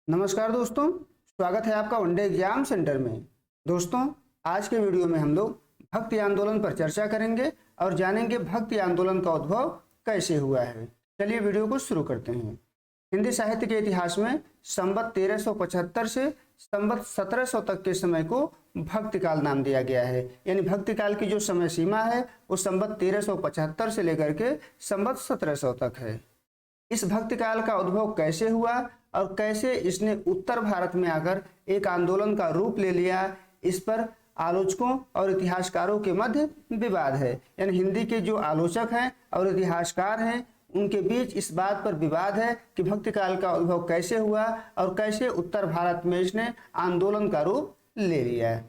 नमस्कार दोस्तों, स्वागत है आपका वनडे एग्जाम सेंटर में। दोस्तों, आज के वीडियो में हम लोग भक्ति आंदोलन पर चर्चा करेंगे और जानेंगे भक्ति आंदोलन का उद्भव कैसे हुआ है। चलिए वीडियो को शुरू करते हैं। हिंदी साहित्य के इतिहास में संवत 1375 से संवत 1700 तक के समय को भक्ति काल नाम दिया गया है। यानी भक्ति काल की जो समय सीमा है वो संवत 1375 से लेकर के संवत 1700 तक है। इस भक्ति काल का उद्भव कैसे हुआ और कैसे इसने उत्तर भारत में आकर एक आंदोलन का रूप ले लिया, इस पर आलोचकों और इतिहासकारों के मध्य विवाद है। यानी हिंदी के जो आलोचक हैं और इतिहासकार हैं उनके बीच इस बात पर विवाद है कि भक्ति काल का उद्भव कैसे हुआ और कैसे उत्तर भारत में इसने आंदोलन का रूप ले लिया है।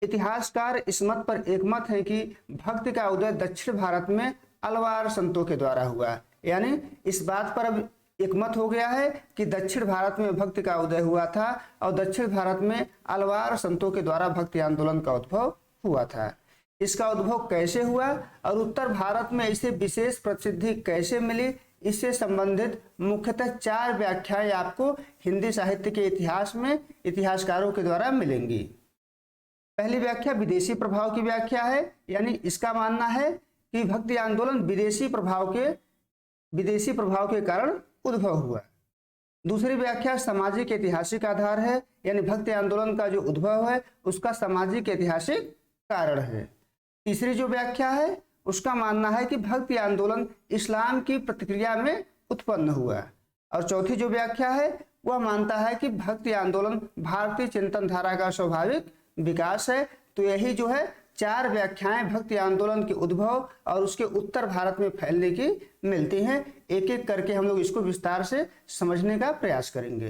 इतिहासकार इस मत पर एकमत है कि भक्ति का उदय दक्षिण भारत में अलवार संतों के द्वारा हुआ। यानी इस बात पर अब एकमत हो गया है कि दक्षिण भारत में भक्ति का उदय हुआ था और दक्षिण भारत में अलवार संतों के द्वारा भक्ति आंदोलन का उद्भव हुआ था। इसका उद्भव कैसे हुआ और उत्तर भारत में इसे विशेष प्रसिद्धि कैसे मिली, इससे संबंधित मुख्यतः 4 व्याख्याएं आपको हिंदी साहित्य के इतिहास में इतिहासकारों के द्वारा मिलेंगी। पहली व्याख्या विदेशी प्रभाव की व्याख्या है। यानी इसका मानना है कि भक्ति आंदोलन विदेशी प्रभाव के कारण उद्भव हुआ। दूसरी व्याख्या सामाजिक ऐतिहासिक आधार है। यानी भक्ति आंदोलन का जो उद्भव है उसका सामाजिक ऐतिहासिक कारण है। तीसरी जो व्याख्या है उसका मानना है कि भक्ति आंदोलन इस्लाम की प्रतिक्रिया में उत्पन्न हुआ। और चौथी जो व्याख्या है वह मानता है कि भक्ति आंदोलन भारतीय चिंतन धारा का स्वाभाविक विकास है। तो यही जो है 4 व्याख्याएं भक्ति आंदोलन के उद्भव और उसके उत्तर भारत में फैलने की मिलती हैं। एक एक करके हम लोग इसको विस्तार से समझने का प्रयास करेंगे।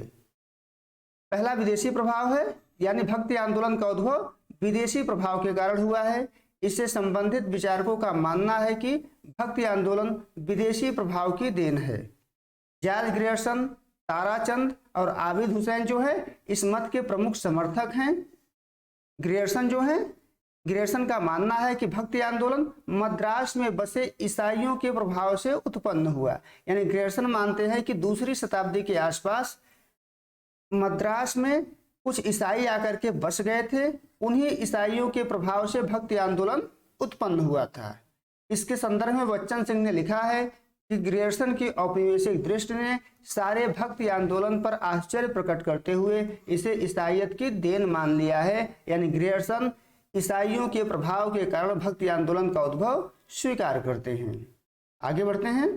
पहला विदेशी प्रभाव है। यानी भक्ति आंदोलन का उद्भव विदेशी प्रभाव के कारण हुआ है। इससे संबंधित विचारकों का मानना है कि भक्ति आंदोलन विदेशी प्रभाव की देन है। जॉर्ज ग्रियर्सन, ताराचंद और आबिद हुसैन जो है इस मत के प्रमुख समर्थक हैं। ग्रियर्सन का मानना है कि भक्ति आंदोलन मद्रास में बसे ईसाइयों के प्रभाव से उत्पन्न हुआ। यानी ग्रियर्सन मानते हैं कि दूसरी शताब्दी के आसपास मद्रास में कुछ ईसाई आकर के बस गए थे। उन्हीं ईसाइयों के प्रभाव से भक्ति आंदोलन उत्पन्न हुआ था। इसके संदर्भ में बच्चन सिंह ने लिखा है कि ग्रियर्सन की औपनिवेशिक दृष्टि ने सारे भक्ति आंदोलन पर आश्चर्य प्रकट करते हुए इसे ईसाइयत की देन मान लिया है। यानी ग्रियर्सन ईसाइयों के प्रभाव के कारण भक्ति आंदोलन का उद्भव स्वीकार करते हैं। आगे बढ़ते हैं।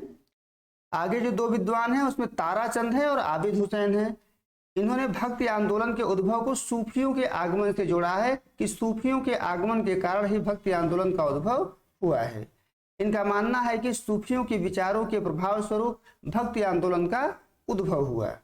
आगे जो 2 विद्वान हैं उसमें ताराचंद है और आबिद हुसैन है। इन्होंने भक्ति आंदोलन के उद्भव को सूफियों के आगमन से जोड़ा है कि सूफियों के आगमन के कारण ही भक्ति आंदोलन का उद्भव हुआ है। इनका मानना है कि सूफियों के विचारों के प्रभाव स्वरूप भक्ति आंदोलन का उद्भव हुआ।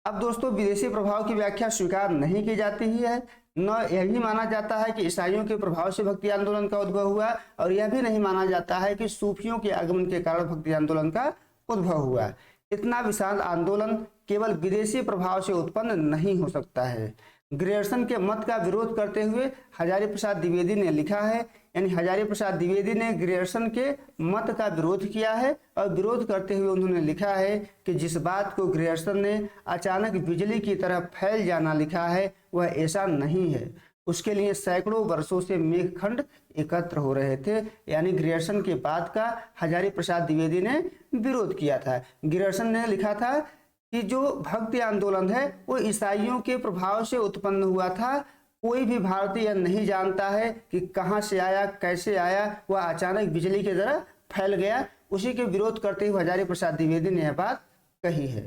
अब दोस्तों, विदेशी प्रभाव की व्याख्या स्वीकार नहीं की जाती ही है। न यह भी माना जाता है कि ईसाइयों के प्रभाव से भक्ति आंदोलन का उद्भव हुआ और यह भी नहीं माना जाता है कि सूफियों के आगमन के कारण भक्ति आंदोलन का उद्भव हुआ। इतना विशाल आंदोलन केवल विदेशी प्रभाव से उत्पन्न नहीं हो सकता है। ग्रियर्सन के मत का विरोध करते हुए हजारी प्रसाद द्विवेदी ने लिखा है। यानी हजारी प्रसाद द्विवेदी ने ग्रियर्सन के मत का विरोध किया है और विरोध करते हुए उन्होंने लिखा है कि जिस बात को ग्रियर्सन ने अचानक बिजली की तरह फैल जाना लिखा है वह ऐसा नहीं है। उसके लिए सैकड़ों वर्षों से मेघखंड एकत्र हो रहे थे। यानी ग्रियर्सन के बात का हजारी प्रसाद द्विवेदी ने विरोध किया था। ग्रियर्सन ने लिखा था कि जो भक्ति आंदोलन है वो ईसाइयों के प्रभाव से उत्पन्न हुआ था। कोई भी भारतीय नहीं जानता है कि कहाँ से आया, कैसे आया, वह अचानक बिजली की तरह फैल गया। उसी के विरोध करते हुए हजारी प्रसाद द्विवेदी ने यह बात कही है।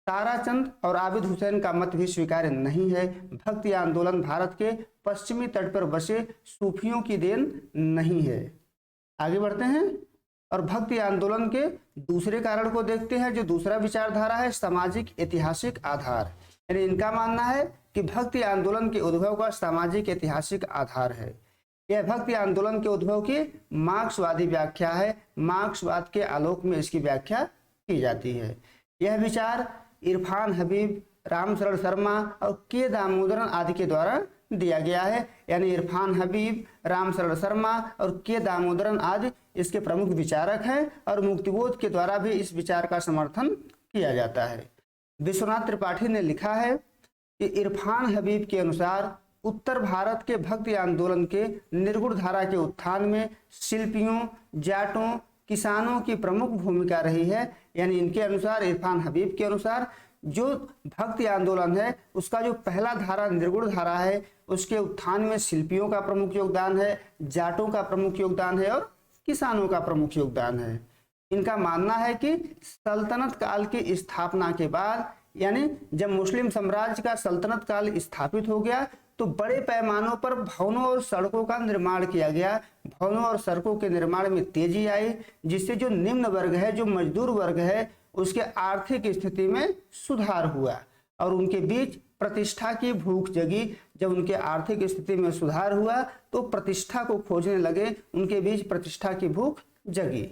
ताराचंद और आबिद हुसैन का मत भी स्वीकार्य नहीं है। भक्ति आंदोलन भारत के पश्चिमी तट पर बसे सूफियों की देन नहीं है। आगे बढ़ते हैं और भक्ति आंदोलन के दूसरे कारण को देखते हैं। जो दूसरा विचारधारा है सामाजिक ऐतिहासिक आधार। यानी इनका मानना है कि भक्ति आंदोलन के उद्भव का सामाजिक ऐतिहासिक आधार है। यह भक्ति आंदोलन के उद्भव की मार्क्सवादी व्याख्या है। मार्क्सवाद के आलोक में इसकी व्याख्या की जाती है। यह विचार इरफान हबीब, रामशरण शर्मा और के दामोदरन आदि के द्वारा दिया गया है। यानी इरफान हबीब, रामशरण शर्मा और के दामोदरन आदि इसके प्रमुख विचारक हैं और मुक्तिबोध के द्वारा भी इस विचार का समर्थन किया जाता है। विश्वनाथ त्रिपाठी ने लिखा है कि इरफान हबीब के अनुसार उत्तर भारत के भक्ति आंदोलन के निर्गुण धारा के उत्थान में शिल्पियों, जाटों, किसानों की प्रमुख भूमिका रही है। यानी इनके अनुसार, इरफान हबीब के अनुसार, जो भक्ति आंदोलन है उसका जो पहला धारा निर्गुण धारा है उसके उत्थान में शिल्पियों का प्रमुख योगदान है, जाटों का प्रमुख योगदान है और किसानों का प्रमुख योगदान है। इनका मानना है कि सल्तनत काल की स्थापना के बाद, यानी जब मुस्लिम साम्राज्य का सल्तनत काल स्थापित हो गया तो बड़े पैमानों पर भवनों और सड़कों का निर्माण किया गया। भवनों और सड़कों के निर्माण में तेजी आई, जिससे जो निम्न वर्ग है, जो मजदूर वर्ग है, उसके आर्थिक स्थिति में सुधार हुआ और उनके बीच प्रतिष्ठा की भूख जगी। जब उनके आर्थिक स्थिति में सुधार हुआ तो प्रतिष्ठा को खोजने लगे, उनके बीच प्रतिष्ठा की भूख जगी।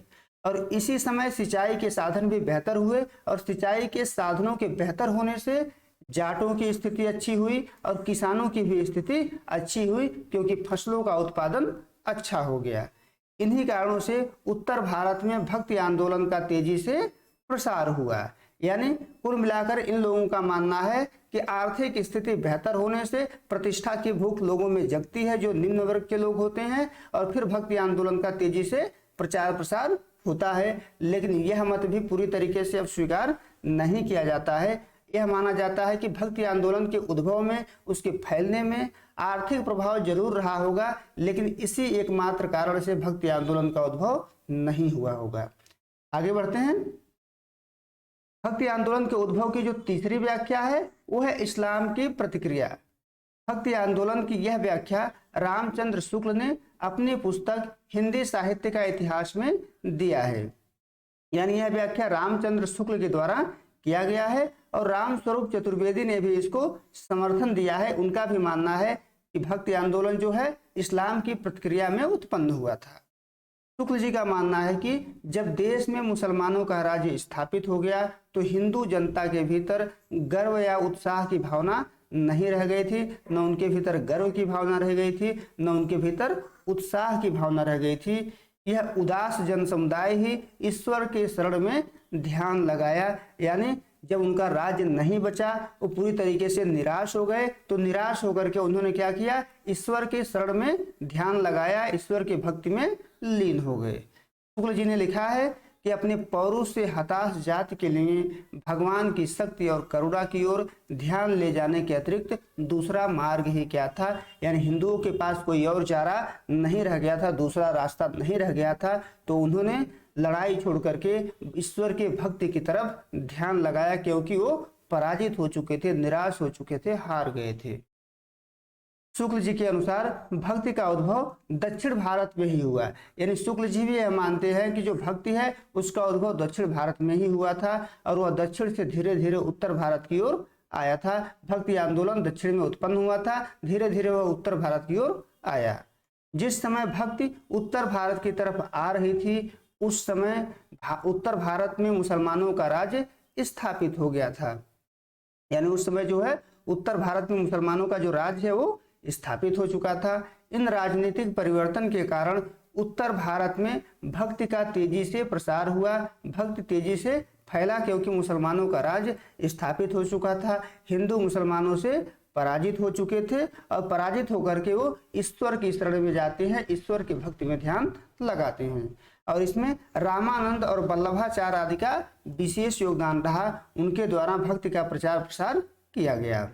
और इसी समय सिंचाई के साधन भी बेहतर हुए और सिंचाई के साधनों के बेहतर होने से जाटों की स्थिति अच्छी हुई और किसानों की भी स्थिति अच्छी हुई, क्योंकि फसलों का उत्पादन अच्छा हो गया। इन्हीं कारणों से उत्तर भारत में भक्ति आंदोलन का तेजी से प्रसार हुआ। यानी कुल मिलाकर इन लोगों का मानना है कि आर्थिक स्थिति बेहतर होने से प्रतिष्ठा की भूख लोगों में जगती है, जो निम्न वर्ग के लोग होते हैं, और फिर भक्ति आंदोलन का तेजी से प्रचार प्रसार होता है। लेकिन यह मत भी पूरी तरीके से अब स्वीकार नहीं किया जाता है। यह माना जाता है कि भक्ति आंदोलन के उद्भव में, उसके फैलने में आर्थिक प्रभाव जरूर रहा होगा, लेकिन इसी एकमात्र कारण से भक्ति आंदोलन का उद्भव नहीं हुआ होगा। आगे बढ़ते हैं। भक्ति आंदोलन के उद्भव की जो तीसरी व्याख्या है वो है इस्लाम की प्रतिक्रिया। भक्ति आंदोलन की यह व्याख्या रामचंद्र शुक्ल ने अपनी पुस्तक हिंदी साहित्य का इतिहास में दिया है। यानी यह व्याख्या रामचंद्र शुक्ल के द्वारा किया गया है और रामस्वरूप चतुर्वेदी ने भी इसको समर्थन दिया है। उनका भी मानना है कि भक्ति आंदोलन जो है इस्लाम की प्रतिक्रिया में उत्पन्न हुआ था। शुक्ल जी का मानना है कि जब देश में मुसलमानों का राज्य स्थापित हो गया तो हिंदू जनता के भीतर गर्व या उत्साह की भावना नहीं रह गई थी, न उनके भीतर गर्व की भावना रह गई थी, न उनके भीतर उत्साह की भावना रह गई थी। यह उदास जन समुदाय ही ईश्वर के शरण में ध्यान लगाया। यानी जब उनका राज्य नहीं बचा, वो पूरी तरीके से निराश हो गए, तो निराश होकर के उन्होंने क्या किया, ईश्वर के शरण में ध्यान लगाया, ईश्वर की भक्ति में लीन हो गए। शुक्ल जी ने लिखा है कि अपने पौरुष से हताश जाति के लिए भगवान की शक्ति और करुणा की ओर ध्यान ले जाने के अतिरिक्त दूसरा मार्ग ही क्या था। यानी हिंदुओं के पास कोई और चारा नहीं रह गया था, दूसरा रास्ता नहीं रह गया था, तो उन्होंने लड़ाई छोड़ करके ईश्वर के भक्ति की तरफ ध्यान लगाया, क्योंकि वो पराजित हो चुके थे, निराश हो चुके थे, हार गए थे। शुक्ल जी के अनुसार भक्ति का उद्भव दक्षिण भारत में ही हुआ। यानी शुक्ल जी भी यह मानते हैं कि जो भक्ति है उसका उद्भव दक्षिण भारत में ही हुआ था और वह दक्षिण से धीरे धीरे उत्तर भारत की ओर आया था। भक्ति आंदोलन दक्षिण में उत्पन्न हुआ था, धीरे धीरे वह उत्तर भारत की ओर आया। जिस समय भक्ति उत्तर भारत की तरफ आ रही थी उस समय उत्तर भारत में मुसलमानों का राज्य स्थापित हो गया था। यानी उस समय जो है उत्तर भारत में मुसलमानों का जो राज्य है वो स्थापित हो चुका था। इन राजनीतिक परिवर्तन के कारण उत्तर भारत में भक्ति का तेजी से प्रसार हुआ, भक्ति तेजी से फैला, क्योंकि मुसलमानों का राज्य स्थापित हो चुका था। हिंदू मुसलमानों से पराजित हो चुके थे और पराजित होकर के वो ईश्वर की शरण में जाते हैं, ईश्वर की भक्ति में ध्यान लगाते हैं। और इसमें रामानंद और वल्लभाचार्य आदि का विशेष योगदान रहा, उनके द्वारा भक्ति का प्रचार प्रसार किया गया।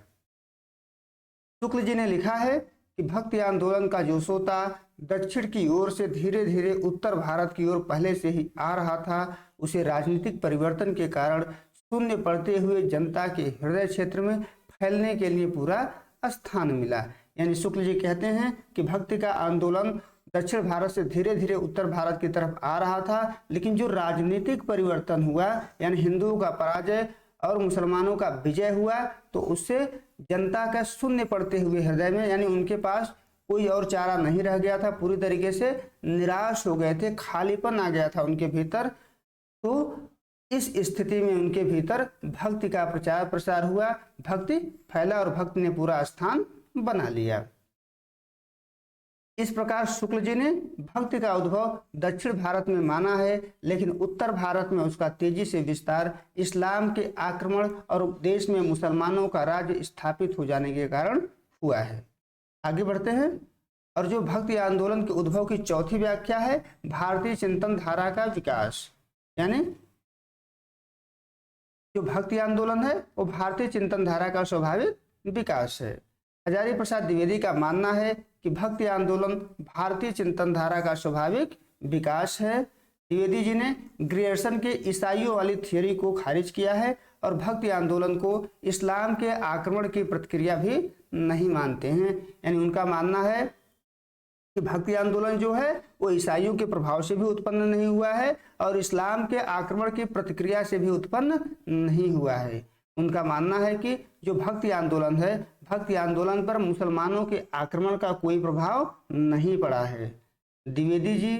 शुक्ल जी ने लिखा है कि भक्ति आंदोलन का जो सोता दक्षिण की ओर से धीरे धीरे उत्तर भारत की ओर पहले से ही आ रहा था, उसे राजनीतिक परिवर्तन के कारण शून्य पड़ते हुए जनता के हृदय क्षेत्र में फैलने के लिए पूरा स्थान मिला। यानी शुक्ल जी कहते हैं कि भक्ति का आंदोलन दक्षिण भारत से धीरे धीरे उत्तर भारत की तरफ आ रहा था, लेकिन जो राजनीतिक परिवर्तन हुआ, यानी हिंदुओं का पराजय और मुसलमानों का विजय हुआ, तो उससे जनता का शून्य पड़ते हुए हृदय में, यानी उनके पास कोई और चारा नहीं रह गया था, पूरी तरीके से निराश हो गए थे, खालीपन आ गया था उनके भीतर। तो इस स्थिति में उनके भीतर भक्ति का प्रचार प्रसार हुआ, भक्ति फैला और भक्ति ने पूरा स्थान बना लिया। इस प्रकार शुक्ल जी ने भक्ति का उद्भव दक्षिण भारत में माना है, लेकिन उत्तर भारत में उसका तेजी से विस्तार इस्लाम के आक्रमण और देश में मुसलमानों का राज्य स्थापित हो जाने के कारण हुआ है। आगे बढ़ते हैं। और जो भक्ति आंदोलन के उद्भव की चौथी व्याख्या है भारतीय चिंतन धारा का विकास, यानी जो भक्ति आंदोलन है वो भारतीय चिंतन धारा का स्वाभाविक विकास है। हजारी प्रसाद द्विवेदी का मानना है कि भक्ति आंदोलन भारतीय चिंतन धारा का स्वाभाविक विकास है। द्विवेदी जी ने ग्रियर्सन के ईसाइयों वाली थियोरी को खारिज किया है और भक्ति आंदोलन को इस्लाम के आक्रमण की प्रतिक्रिया भी नहीं मानते हैं। यानी उनका मानना है कि भक्ति आंदोलन जो है वो ईसाइयों के प्रभाव से भी उत्पन्न नहीं हुआ है और इस्लाम के आक्रमण की प्रतिक्रिया से भी उत्पन्न नहीं हुआ है। उनका मानना है कि जो भक्ति आंदोलन है, भक्ति आंदोलन पर मुसलमानों के आक्रमण का कोई प्रभाव नहीं पड़ा है। द्विवेदी जी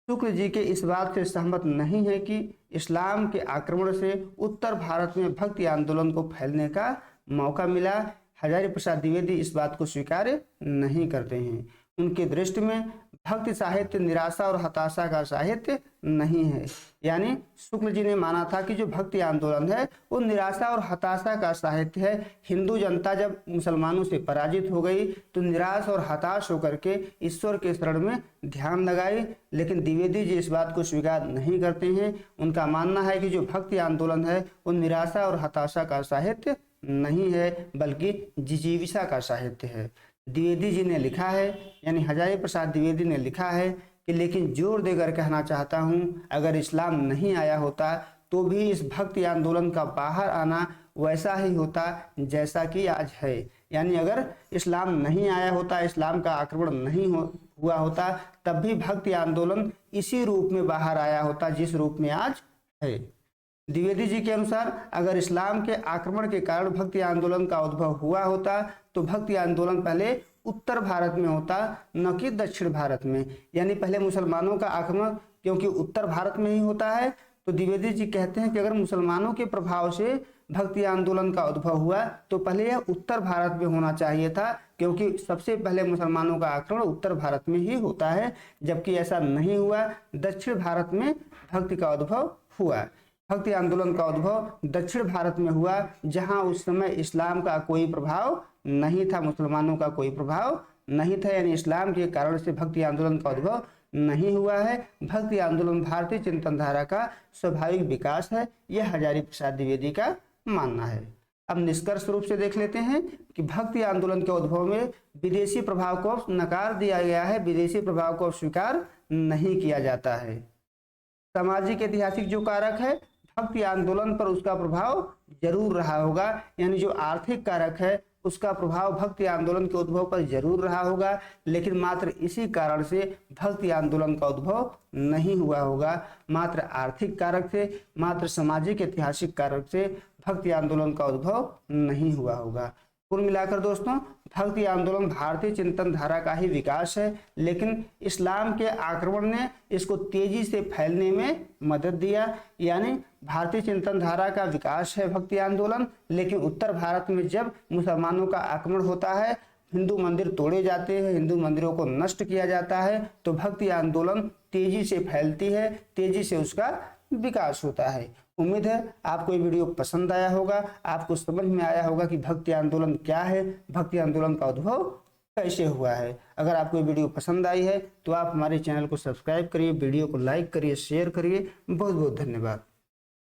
शुक्ल जी के इस बात से सहमत नहीं है कि इस्लाम के आक्रमण से उत्तर भारत में भक्ति आंदोलन को फैलने का मौका मिला। हजारी प्रसाद द्विवेदी इस बात को स्वीकार नहीं करते हैं। उनके दृष्टि में भक्ति साहित्य निराशा और हताशा का साहित्य नहीं है। यानी शुक्ल जी ने माना था कि जो भक्ति आंदोलन है वो निराशा और हताशा का साहित्य है। हिंदू जनता जब मुसलमानों से पराजित हो गई तो निराश और हताश होकर के ईश्वर के शरण में ध्यान लगाई, लेकिन द्विवेदी जी इस बात को स्वीकार नहीं करते हैं। उनका मानना है कि जो भक्ति आंदोलन है वो निराशा और हताशा का साहित्य नहीं है बल्कि जिजीविषा का साहित्य है। द्विवेदी जी ने लिखा है, यानी हजारी प्रसाद द्विवेदी ने लिखा है कि लेकिन जोर देकर कहना चाहता हूँ, अगर इस्लाम नहीं आया होता तो भी इस भक्ति आंदोलन का बाहर आना वैसा ही होता जैसा कि आज है। यानी अगर इस्लाम नहीं आया होता, इस्लाम का आक्रमण नहीं हुआ होता, तब भी भक्ति आंदोलन इसी रूप में बाहर आया होता जिस रूप में आज है। द्विवेदी जी के अनुसार अगर इस्लाम के आक्रमण के कारण भक्ति आंदोलन का उद्भव हुआ होता तो भक्ति आंदोलन पहले उत्तर भारत में होता, न कि दक्षिण भारत में। यानी पहले मुसलमानों का आक्रमण क्योंकि उत्तर भारत में ही होता है, तो द्विवेदी जी कहते हैं कि अगर मुसलमानों के प्रभाव से भक्ति आंदोलन का उद्भव हुआ तो पहले यह उत्तर भारत में होना चाहिए था, क्योंकि सबसे पहले मुसलमानों का आक्रमण उत्तर भारत में ही होता है, जबकि ऐसा नहीं हुआ। दक्षिण भारत में भक्ति का उद्भव हुआ। भक्ति आंदोलन का उद्भव दक्षिण भारत में हुआ, जहां उस समय इस्लाम का कोई प्रभाव नहीं था, मुसलमानों का कोई प्रभाव नहीं था। यानी इस्लाम के कारण से भक्ति आंदोलन का उद्भव नहीं हुआ है। भक्ति आंदोलन भारतीय चिंतन धारा का स्वाभाविक विकास है, यह हजारी प्रसाद द्विवेदी का मानना है। अब निष्कर्ष रूप से देख लेते हैं कि भक्ति आंदोलन के उद्भव में विदेशी प्रभाव को नकार दिया गया है, विदेशी प्रभाव को स्वीकार नहीं किया जाता है। सामाजिक ऐतिहासिक जो कारक है भक्ति आंदोलन पर उसका प्रभाव जरूर रहा होगा, यानी जो आर्थिक कारक है उसका प्रभाव भक्ति आंदोलन के उद्भव पर जरूर रहा होगा, लेकिन मात्र इसी कारण से भक्ति आंदोलन का उद्भव नहीं हुआ होगा। मात्र आर्थिक कारक से, मात्र सामाजिक ऐतिहासिक कारक से भक्ति आंदोलन का उद्भव नहीं हुआ होगा। कुल मिलाकर दोस्तों भक्ति आंदोलन भारतीय चिंतन धारा का ही विकास है, लेकिन इस्लाम के आक्रमण ने इसको तेजी से फैलने में मदद दिया। यानी भारतीय चिंतन धारा का विकास है भक्ति आंदोलन, लेकिन उत्तर भारत में जब मुसलमानों का आक्रमण होता है, हिंदू मंदिर तोड़े जाते हैं, हिंदू मंदिरों को नष्ट किया जाता है, तो भक्ति आंदोलन तेजी से फैलती है, तेजी से उसका विकास होता है। उम्मीद है आपको ये वीडियो पसंद आया होगा, आपको समझ में आया होगा कि भक्ति आंदोलन क्या है, भक्ति आंदोलन का उद्भव कैसे हुआ है। अगर आपको ये वीडियो पसंद आई है तो आप हमारे चैनल को सब्सक्राइब करिए, वीडियो को लाइक करिए, शेयर करिए। बहुत बहुत धन्यवाद।